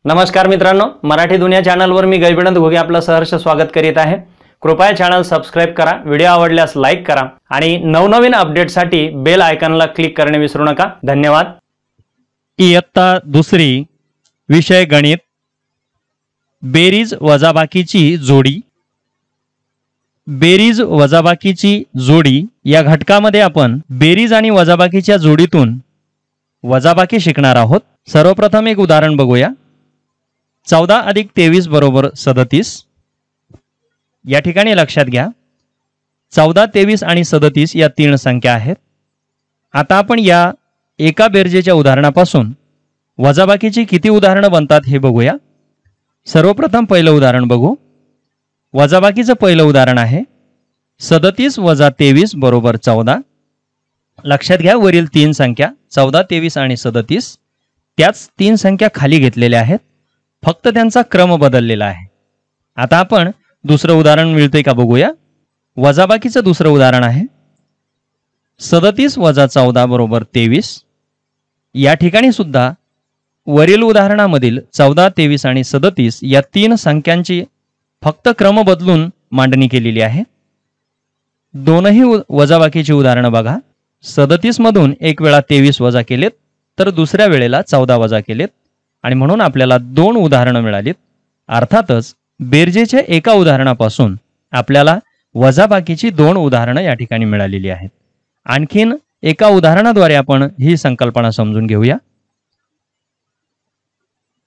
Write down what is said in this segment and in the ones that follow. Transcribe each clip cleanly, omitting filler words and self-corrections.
नमस्कार मित्रांनो, मराठी दुनिया चॅनलवर मी गैबिनंद घोगे आपलं सहर्ष स्वागत करीत आहे। कृपया चॅनल सबस्क्राइब करा, व्हिडिओ आवडल्यास लाईक करा आणि नवनवीन अपडेटसाठी बेल आयकॉनला क्लिक करणे विसरू नका। धन्यवाद। इयत्ता दुसरी विषय गणित, बेरीज वजाबाकीची जोडी। बेरीज वजाबाकीची जोडी या घटकामध्ये आपण बेरीज आणि वजाबाकीच्या जोडीतून वजाबाकी शिकणार आहोत। सर्वप्रथम एक उदाहरण बघूया। 14 अधिक 23 बरोबर 37। या ठिकाणी लक्षात घ्या 14, 23 आणि 37 या तीन संख्या आहेत। आता आपण या एका बेरजेच्या उदाहरणापासून वजाबाकीची किती उदाहरणं बनतात हे बघूया। सर्वप्रथम पहिलं उदाहरण बघू। वजाबाकीचं पहिलं उदाहरण आहे 37 वजा 23 बरोबर 14। लक्षात घ्या वरील तीन संख्या 14, 23 आणि 37 त्याच तीन संख्या खाली घेतलेल्या आहेत, फक्त त्यांचा क्रम बदललेला आहे। आता आपण दुसरं उदाहरण मिळतंय का बघूया। वजाबाकीचं दुसरं उदाहरण आहे 37 वजा 14 बरोबर 23। या ठिकाणी सुद्धा वरील उदाहरणामधील 14, 23 आणि 37 या तीन संख्यांची फक्त क्रम बदलून मांडणी केलेली आहे। दोनही वजाबाकीची उदाहरणं बघा। 37 मधून एक वेळा 23 वजा केलेत तर दुसऱ्या वेळेला 14 वजा केलेत आणि म्हणून आपल्याला दोन उदाहरणं मिळालीत। अर्थातच बेरजेच्या एका उदाहरणापासून आपल्याला वजाबाकीची दोन उदाहरणं या ठिकाणी मिळालेली आहेत। आणखीन एका उदाहरणाद्वारे आपण ही संकल्पना समजून घेऊया।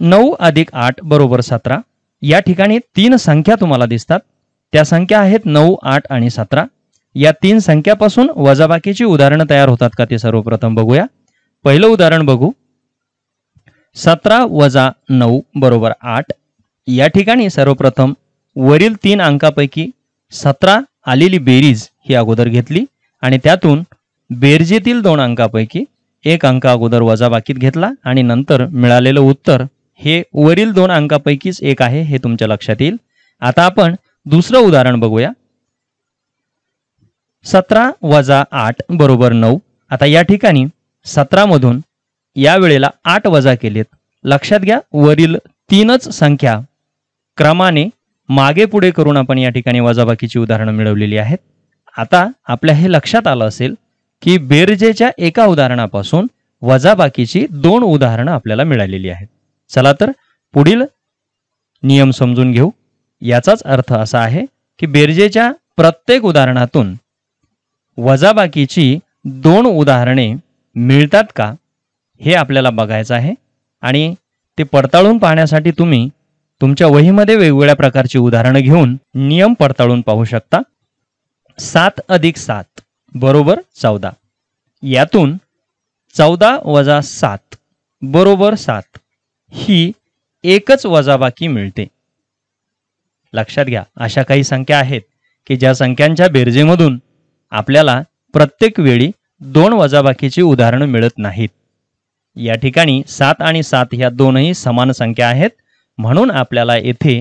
9 अधिक 8 बरोबर 17। या ठिकाणी तीन संख्या तुम्हाला दिसतात, त्या संख्या आहेत 9, 8 आणि 17। या तीन संख्यापासून वजाबाकीची उदाहरणं तयार होतात का ते सर्वप्रथम बघूया। पहिलं उदाहरण बघू। 17 वजा 9 बरोबर 8। या ठिकाणी सर्वप्रथम वरील तीन अंकापैकी 17 आलेली बेरीज ही अगोदर घेतली आणि त्यातून बेरजेतील दोन अंकापैकी एक अंक अगोदर वजाबाकीत घेतला आणि नंतर मिळालेलं उत्तर हे वरील दोन अंकापैकीच एक आहे हे तुमच्या लक्षात येईल। आता आपण दुसरं उदाहरण बघूया। 17 वजा 8 बरोबर 9। आता या ठिकाणी 17 मधून या वेळेला 8 वजा केलेत। लक्षात घ्या वरील तीनच संख्या क्रमाने मागे पुढे करून आपण या ठिकाणी वजाबाकीची उदाहरणं मिळवलेली आहेत। आता आपल्या हे लक्षात आलं असेल की बेरजेच्या एका उदाहरणापासून वजाबाकीची दोन उदाहरणं आपल्याला मिळालेली आहेत। चला तर पुढील नियम समजून घेऊ। याचाच अर्थ असा आहे की बेरजेच्या प्रत्येक उदाहरणातून वजाबाकीची दोन उदाहरणे मिळतात का हे आपल्याला बघायचं आहे आणि ते पडताळून पाहण्यासाठी तुम्ही तुमच्या वहीमध्ये वेगवेगळ्या प्रकारची उदाहरणं घेऊन नियम पडताळून पाहू शकता। 7 अधिक 7 बरोबर 14। यातून 14 वजा 7 बरोबर 7 ही एकच वजाबाकी मिळते। लक्षात घ्या अशा काही संख्या आहेत की ज्या संख्यांच्या बेरजेमधून आपल्याला प्रत्येक वेळी दोन वजाबाकीची उदाहरणं मिळत नाहीत। या ठिकाणी 7 आणि 7 ह्या दोनही समान संख्या आहेत, म्हणून आपल्याला येथे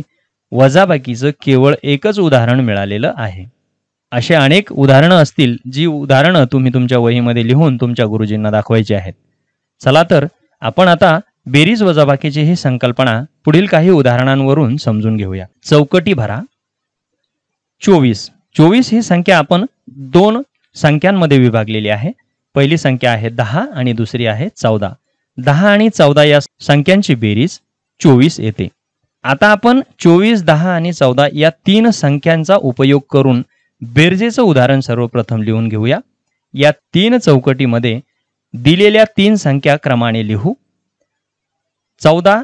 वजाबाकीचं केवळ एकच उदाहरण मिळालेलं आहे। असे अनेक उदाहरणं असतील जी उदाहरणं तुम्ही तुमच्या वहीमध्ये लिहून तुमच्या गुरुजींना दाखवायची आहेत। चला तर आपण आता बेरीज वजाबाकीची ही संकल्पना पुढील काही उदाहरणांवरून समजून घेऊया। चौकटी भरा। 24 ही संख्या आपण दोन संख्यांमध्ये विभागलेली आहे। पहिली संख्या आहे 10 आणि दुसरी आहे 14। 10 आणि 14 या संख्यांची बेरीज 24 येते। आता आपण 24, 10 आणि 14 या तीन संख्यांचा उपयोग करून बेरजेचं उदाहरण सर्वप्रथम लिहून घेऊया। या तीन चौकटीमध्ये दिलेल्या तीन संख्या क्रमाने लिहू। 14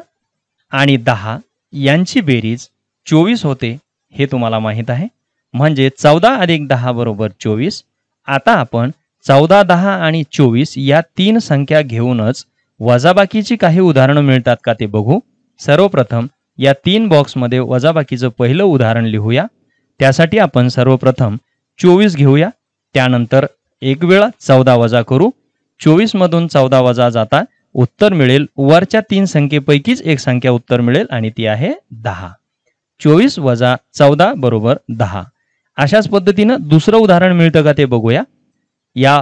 आणि 10 यांची बेरीज 24 होते हे तुम्हाला माहित आहे, म्हणजे 14 अधिक 10 बरोबर 24। आता आपण 14, 10 आणि 24 या तीन संख्या घेऊनच वजाबाकीची काही उदाहरणं मिळतात का ते बघू। सर्वप्रथम या तीन बॉक्समध्ये वजाबाकीचं पहिलं उदाहरण लिहूया। त्यासाठी आपण सर्वप्रथम 24 घेऊया, त्यानंतर एक वेळा 14 वजा करू। 24 मधून 14 वजा जाता उत्तर मिळेल वरच्या तीन संख्येपैकीच एक संख्या उत्तर मिळेल आणि ती आहे 10। 24 वजा 14 बरोबर 10। अशाच पद्धतीनं दुसरं उदाहरण मिळतं का ते बघूया। या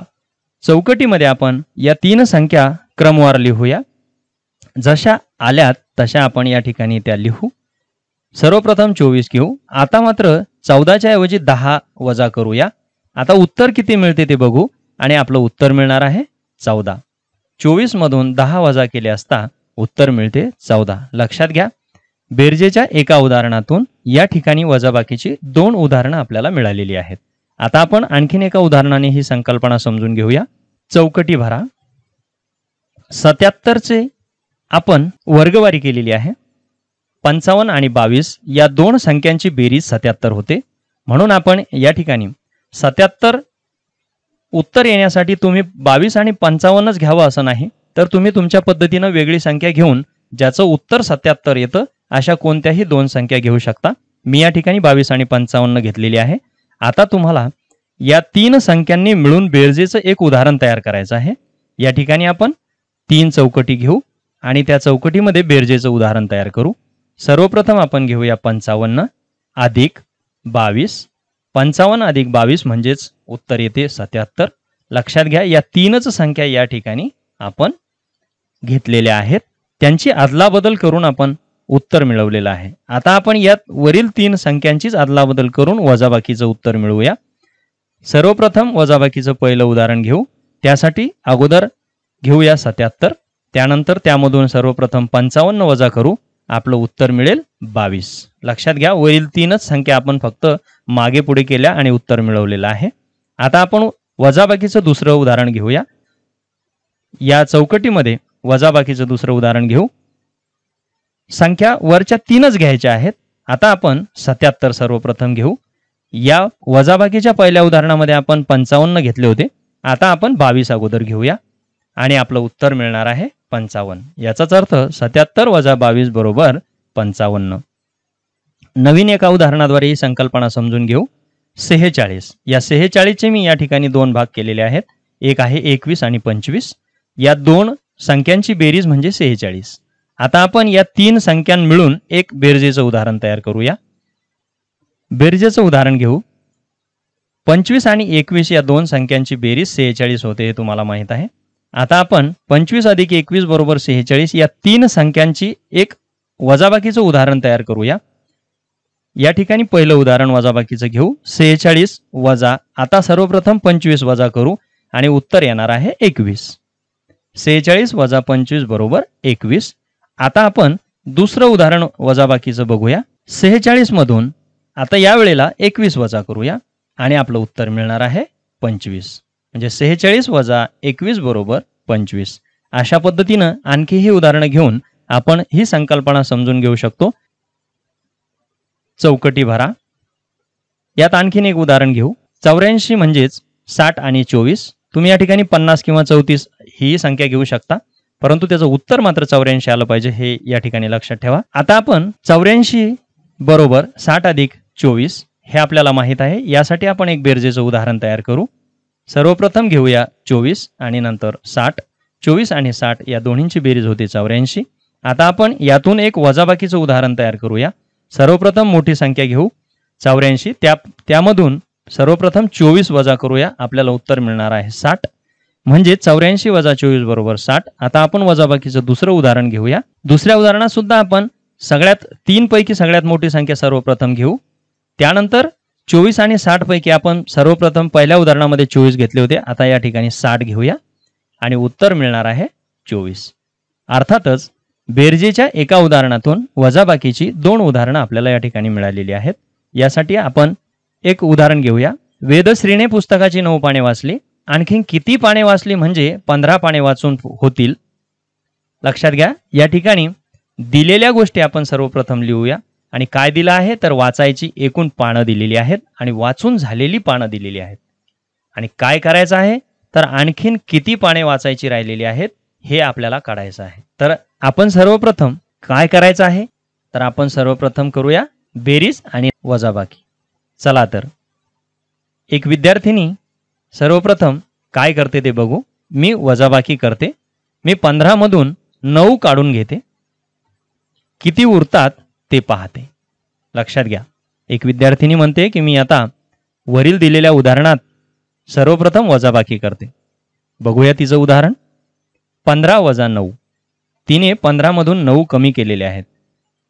चौकटीमध्ये आपण या तीन संख्या क्रमवार लिहूया। जशा आल्यात तशा आपण या ठिकाणी त्या लिहू. सर्वप्रथम 24 घेऊ. आता मात्र 14च्या ऐवजी 10 वजा करूया. आता उत्तर किती मिळते ते बघू आणि आपलं उत्तर मिळणार आहे 14. 24 मधून 10 वजा केले असता उत्तर मिळते 14. लक्षात घ्या, बेरजेच्या एका उदाहरणातून या ठिकाणी वजाबाकीची 2 उदाहरणं आपल्याला मिळालेली आहेत. आता आपण आणखीन एका उदाहरणाने ही संकल्पना समजून घेऊया. चौकटी भरा. 77चे आपण वर्गवारी केलेली आहे. 55 आणि 22 या दोन संख्यांची बेरीज 77 होते. म्हणून आपण या ठिकाणी 77 उत्तर येण्यासाठी तुम्ही 22 आणि 55च घ्यावं असं नाही, तर तुम्ही तुमच्या पद्धतीनं वेगळी संख्या घेऊन ज्याचं उत्तर 77 येतं अशा कोणत्याही दोन संख्या घेऊ शकता. मी या ठिकाणी 22 आणि 55 घेतलेली आहे. आता तुम्हाला या 3 संख्यांनी मिळून बेरजेचं एक उदाहरण तयार करायचं आहे. या ठिकाणी आपण 3 चौकटी घेऊ आणि त्या चौकटीमध्ये बेरजेचं उदाहरण तयार करू. सर्वप्रथम आपण घेऊया 55 अधिक 22. 55 अधिक 22 म्हणजेच उत्तर येते 77. लक्षात घ्या, या 3च संख्या या ठिकाणी आपण घेतलेल्या आहेत. त्यांची अदलाबदल करून आपण उत्तर मिळवलेलं आहे. आता आपण यात वरील 3 संख्यांचीच अदलाबदल करून वजाबाकीचं उत्तर मिळवूया. सर्वप्रथम वजाबाकीचं पहिलं उदाहरण घेऊ. त्यासाठी अगोदर घेऊया 77. त्यानंतर त्यामधून सर्वप्रथम 55 वजा करू. आपलं उत्तर मिळेल 22. लक्षात घ्या, वरील 3च संख्या आपण फक्त मागे पुढे केल्या आणि उत्तर मिळवलेलं आहे. आता आपण वजाबाकीचं दुसरं उदाहरण घेऊया. या चौकटीमध्ये वजाबाकीचं दुसरं उदाहरण घेऊ. संख्या वरच्या 3च घ्यायच्या आहेत. आता आपण 77 सर्वप्रथम घेऊ. या वजाबाकीच्या पहिल्या उदाहरणामध्ये आपण 55 घेतले होते. आता आपण 22 अगोदर घेऊया आणि आपलं उत्तर मिळणार आहे 55. याचाच अर्थ 77 वजा 22 बरोबर 55. नवीन एका उदाहरणाद्वारे ही संकल्पना समजून घेऊ. 46. या 46चे मी या ठिकाणी 2 भाग केलेले आहेत. एक आहे 21 आणि 25. या 2 संख्यांची बेरीज म्हणजे 46. आता आपण या 3 संख्यां मिळून एक बेरजेचं उदाहरण तयार करूया. बेरजेचं उदाहरण घेऊ. 25 आणि 21 या 2 संख्यांची बेरीज 46 होते, हे तुम्हाला माहित आहे. आता आपण 25 अधिक 21 बरोबर 46 या 3 संख्यांची एक वजाबाकीचं उदाहरण तयार करूया. या ठिकाणी पहिलं उदाहरण वजाबाकीचं घेऊ. 46 वजा, आता सर्वप्रथम 25 वजा करू आणि उत्तर येणार आहे 21. 46 वजा 25 बरोबर 21. आता आपण दुसरं उदाहरण वजाबाकीचं बघूया. 46 मधून आता या वेळेला 21 वजा करूया आणि आपलं उत्तर मिळणार आहे 25. म्हणजे 46 वजा 21 बरोबर 25. अशा पद्धतीनं आणखी ही उदाहरणं घेऊन आपण ही संकल्पना समजून घेऊ शकतो. चौकटी भरा. यात आणखीन एक उदाहरण घेऊ. 84 म्हणजेच 60 आणि 24. तुम्ही या ठिकाणी 50 किंवा 34 ही संख्या घेऊ शकता, परंतु त्याचं उत्तर मात्र 84 आलं पाहिजे, हे या ठिकाणी लक्षात ठेवा. आता आपण 84 बरोबर 60 अधिक 24 हे आपल्याला माहित आहे. यासाठी आपण एक बेरजेचं उदाहरण तयार करू. सर्वप्रथम घेऊया 24 आणि नंतर 60. 24 आणि 60 या दोन्हींची बेरीज होते 84. आता आपण यातून एक वजाबाकीचं उदाहरण तयार करूया. सर्वप्रथम मोठी संख्या घेऊ 84. त्यामधून सर्वप्रथम 24 वजा करूया. आपल्याला उत्तर मिळणार आहे 60. म्हणजे 84 वजा 24 बरोबर 60. आता आपण वजाबाकीचं दुसरं उदाहरण घेऊया. दुसऱ्या उदाहरणात सुद्धा आपण सगळ्यात 3 पैकी सगळ्यात मोठी संख्या सर्वप्रथम घेऊ. त्यानंतर 24 आणि 60 पैकी आपण सर्वप्रथम पहिल्या उदाहरणामध्ये 24 घेतले होते. आता या ठिकाणी 60 घेऊया आणि उत्तर मिळणार आहे 24. अर्थातच बेरजेच्या एका उदाहरणातून वजाबाकीची 2 उदाहरणं आपल्याला या ठिकाणी मिळालेली आहेत. यासाठी आपण एक उदाहरण घेऊया. वेदश्रीने पुस्तकाची 9 पाने वाचली. आणखीन किती पाने वाचली म्हणजे 15 पाने वाचून होतील. लक्षात घ्या, या ठिकाणी दिलेल्या गोष्टी आपण सर्वप्रथम लिहूया. आणि काय दिलं आहे तर वाचायची एकूण पानं दिलेली आहेत आणि वाचून झालेली पानं दिलेली आहेत. आणि काय करायचं आहे तर आणखीन किती पाने वाचायची राहिलेली आहेत हे आपल्याला काढायचं आहे. तर आपण सर्वप्रथम काय करायचं आहे तर आपण सर्वप्रथम करूया बेरीज आणि वजाबाकी. चला तर एक विद्यार्थिनी सर्वप्रथम काय करते ते बघू. मी वजाबाकी करते. मी 15 मधून 9 काढून घेते. किती उरतात ते पाहते. लक्षात घ्या, एक विद्यार्थिनी म्हणते की मी आता वरील दिलेल्या उदाहरणात सर्वप्रथम वजाबाकी करते. बघूया तिचं उदाहरण. 15 वजा 9 तिने 15 मधून 9 कमी केलेले आहेत,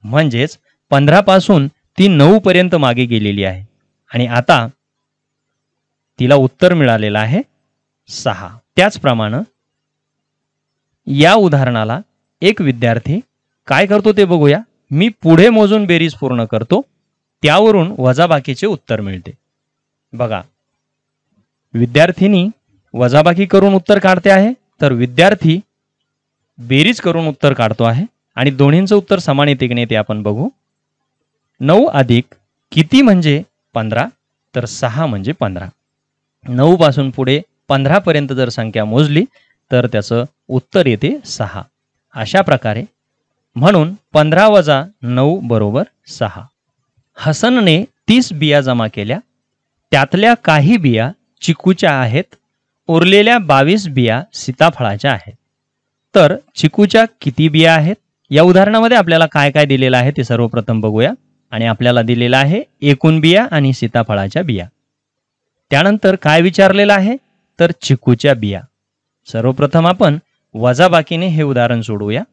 म्हणजेच 15 पासून ती 9 पर्यंत मागे गेलेली आहे आणि आता तिला उत्तर मिळालेलं आहे 6. त्याचप्रमाणे या उदाहरणाला एक विद्यार्थी काय करतो ते बघूया. मी पुढे मोजून बेरीज पूर्ण करतो, त्यावरून वजाबाकीचे उत्तर मिळते. बघा, विद्यार्थिनी वजाबाकी करून उत्तर काढते आहे, तर विद्यार्थी बेरीज करून उत्तर काढतो आहे आणि दोन्हींचं उत्तर समान येते की नाही ते आपण बघू. 9 अधिक किती म्हणजे 15, तर 6 म्हणजे 15. 9 पासून पुढे 15 पर्यंत जर संख्या मोजली तर त्याचं उत्तर येते 6. अशा प्रकारे म्हणून 15 वजा 9 बरोबर 6. हसनने 30 बिया जमा केल्या, त्यातल्या काही बिया चिकूच्या आहेत, उरलेल्या 22 बिया सीताफळाच्या आहेत. तर चिकूच्या किती बिया आहेत? या उदाहरणामध्ये आपल्याला काय काय दिलेलं आहे ते सर्वप्रथम बघूया. आणि आपल्याला दिलेलं आहे एकूण बिया आणि सीताफळाच्या बिया. त्यानंतर काय विचारलेलं आहे, तर चिकूच्या बिया. सर्वप्रथम आपण वजाबाकीने हे उदाहरण सोडवूया.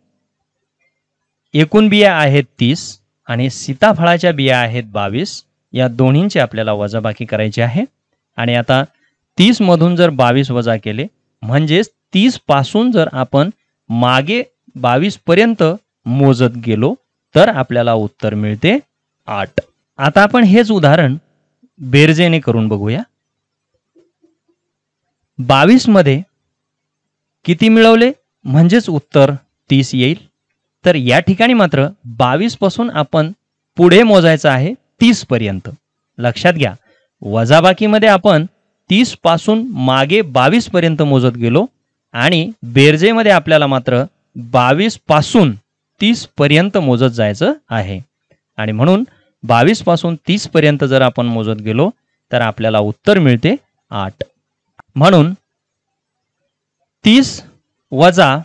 एकूण बिया आहेत 30 आणि सीताफळाच्या बिया आहेत 22. या दोन्हींची आपल्याला वजाबाकी करायची आहे. आणि आता 30 मधून जर 22 वजा केले, म्हणजेच 30 पासून जर आपण मागे 22 पर्यंत मोजत गेलो तर आपल्याला उत्तर मिळते 8. आता आपण हेच उदाहरण बेरजेने करून बघूया. 22 मध्ये किती मिळवले म्हणजेच उत्तर 30 येईल. तर या ठिकाणी मात्र 22 पासून आपण पुढे मोजायचं आहे 30 पर्यंत. लक्षात घ्या, वजाबाकीमध्ये आपण 30 पासून मागे 22 पर्यंत मोजत गेलो आणि बेरजेमध्ये आपल्याला मात्र 22 पासून 30 पर्यंत मोजत जायचं आहे. आणि म्हणून 22 पासून 30 पर्यंत जर आपण मोजत गेलो तर आपल्याला उत्तर मिळते 8. म्हणून 30 वजा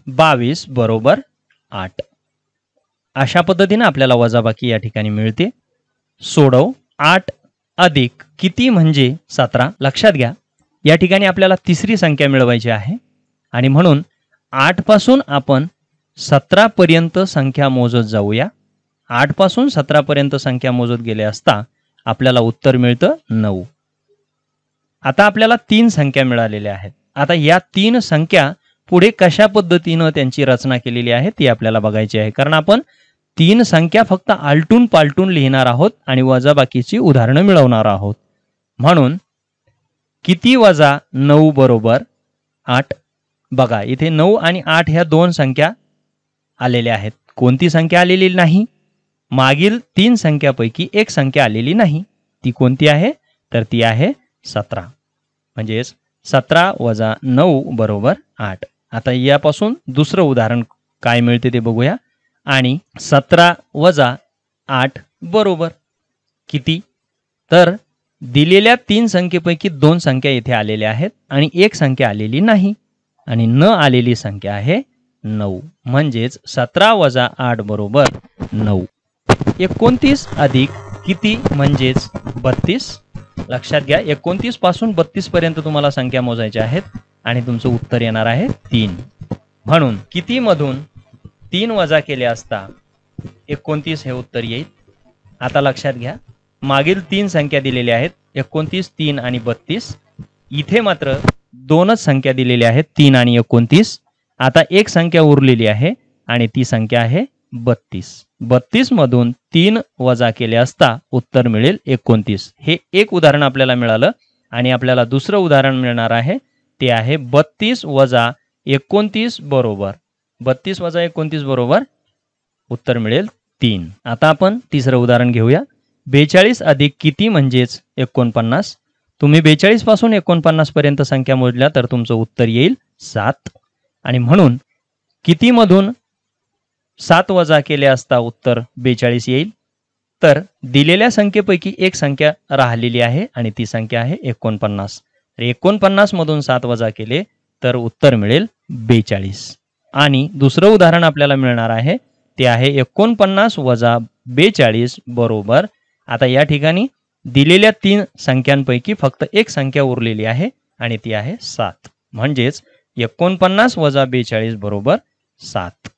22 बरोबर 8. अशा पद्धतीने आपल्याला वजाबाकी या ठिकाणी मिळते. सोडव. 8 अधिक किती म्हणजे 17. लक्षात घ्या, या ठिकाणी आपल्याला तिसरी संख्या मिळवायची आहे आणि म्हणून 8 पासून आपण 17 पर्यंत संख्या मोजत जाऊया. 8 पासून 17 पर्यंत संख्या मोजत गेले असता आपल्याला उत्तर मिळतं 9. आता आपल्याला 3 संख्या मिळालेल्या आहेत. आता या 3 संख्या पुढे कशा पद्धतीनं त्यांची रचना केलेली आहे ती आपल्याला बघायची आहे. कारण आपण 3 संख्या फक्त आलटून पालटून लिहिणार आहोत आणि वजाबाकीची उदाहरणं मिळवणार आहोत. म्हणून किती वजा 9 बरोबर 8. बघा, इथे 9 आणि 8 ह्या 2 संख्या आलेल्या आहेत. कोणती संख्या आलेली नाही? मागील 3 संख्यापैकी एक संख्या आलेली नाही. ती कोणती आहे? तर ती आहे 17. म्हणजेच 17 वजा 9 बरोबर 8. आता यापासून दुसरं उदाहरण काय मिळते ते बघूया. आणि 17 वजा 8 बरोबर किती? तर दिलेल्या 3 संख्येपैकी 2 संख्या येथे आलेल्या आहेत आणि एक संख्या आलेली नाही आणि न आलेली संख्या आहे 9. म्हणजेच 17 वजा 8 बरोबर 9. 29 अधिक किती म्हणजेच 32. लक्षात घ्या, 29 पासून 32 पर्यंत तुम्हाला संख्या मोजायच्या आहेत आणि तुमचं उत्तर येणार आहे 3. म्हणून किती मधून 3 वजा केले असता 29 हे उत्तर येईल. आता लक्षात घ्या, मागील 3 संख्या दिलेल्या आहेत 29, 3 आणि 32. इथे मात्र 2च संख्या दिलेल्या आहेत 3 आणि 29. आता एक संख्या उरलेली आहे आणि ती संख्या आहे 32. 32 मधून 3 वजा केले असता उत्तर मिळेल 29. हे एक उदाहरण आपल्याला मिळालं आणि आपल्याला दुसरं उदाहरण मिळणार आहे ते आहे 32 वजा 29 बरोबर 32 वजा 29 बरोबर उत्तर मिळेल 3. आता आपण तिसरं उदाहरण घेऊया. 42 अधिक किती म्हणजेच 49. तुम्ही 42 पासून 49 पर्यंत संख्या मोजल्या तर तुमचं उत्तर येईल 7. आणि म्हणून किती मधून 7 वजा केले असता उत्तर 42 येईल. तर दिलेल्या संख्येपैकी एक संख्या राहिलेली आहे आणि ती संख्या आहे 49. 49 मधून 7 वजा केले तर उत्तर मिळेल 42. आणि दुसरं उदाहरण आपल्याला मिळणार आहे ते आहे 49 वजा 42 बरोबर. आता या ठिकाणी दिलेल्या 3 संख्यांपैकी फक्त एक संख्या उरलेली आहे आणि ती आहे 7. म्हणजेच 49 वजा 42 बरोबर 7.